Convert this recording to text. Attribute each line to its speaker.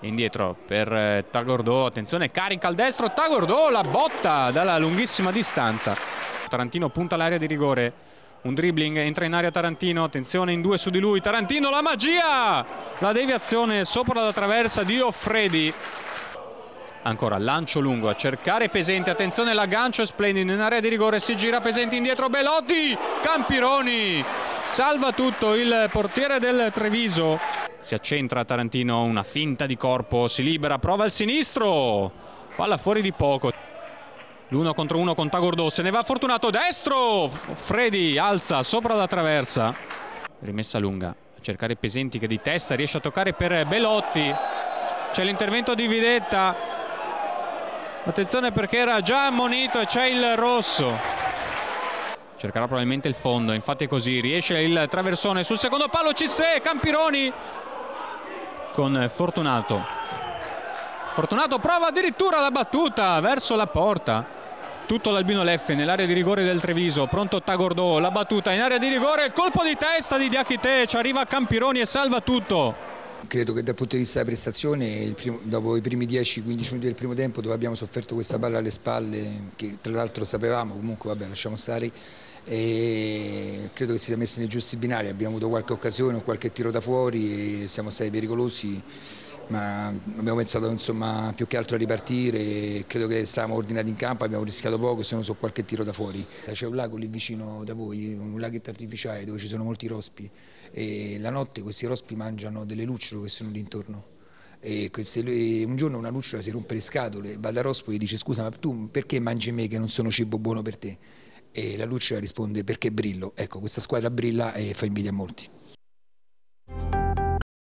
Speaker 1: Indietro per Tagordò, attenzione, carica al destro, Tagordò, la botta dalla lunghissima distanza. Tarantino punta l'area di rigore, un dribbling, entra in area Tarantino, attenzione in due su di lui, Tarantino, la magia! La deviazione sopra la traversa di Offredi. Ancora lancio lungo a cercare Pesenti, attenzione l'aggancio splendido in area di rigore, si gira Pesenti indietro, Belotti, Campironi, salva tutto il portiere del Treviso. Si accentra Tarantino, una finta di corpo, si libera, prova il sinistro, palla fuori di poco. L'1 contro 1 con Tagordò, se ne va Fortunato, destro, Fredi alza sopra la traversa. Rimessa lunga, a cercare Pesenti che di testa riesce a toccare per Belotti. C'è l'intervento di Videtta, attenzione perché era già ammonito e c'è il rosso. Cercherà probabilmente il fondo, infatti è così, riesce il traversone sul secondo palo, Cissé, Campironi con Fortunato. Fortunato prova addirittura la battuta verso la porta. Tutto l'Albino Leffe nell'area di rigore del Treviso, pronto Tagordò, la battuta in area di rigore, il colpo di testa di Diakité, ci arriva Campironi e salva tutto.
Speaker 2: Credo che dal punto di vista della prestazione, dopo i primi 10-15 minuti del primo tempo dove abbiamo sofferto questa palla alle spalle, che tra l'altro sapevamo, comunque vabbè lasciamo stare, e credo che si sia messi nei giusti binari, abbiamo avuto qualche occasione, qualche tiro da fuori e siamo stati pericolosi, ma abbiamo pensato insomma più che altro a ripartire, credo che stavamo ordinati in campo, abbiamo rischiato poco se non so qualche tiro da fuori. C'è un lago lì vicino da voi, un laghetto artificiale dove ci sono molti rospi e la notte questi rospi mangiano delle lucciole che sono lì intorno. E un giorno una lucciola si rompe le scatole, va da rospo e gli dice scusa ma tu perché mangi me che non sono cibo buono per te? E la lucciola risponde perché brillo. Ecco, questa squadra brilla e fa invidia a molti.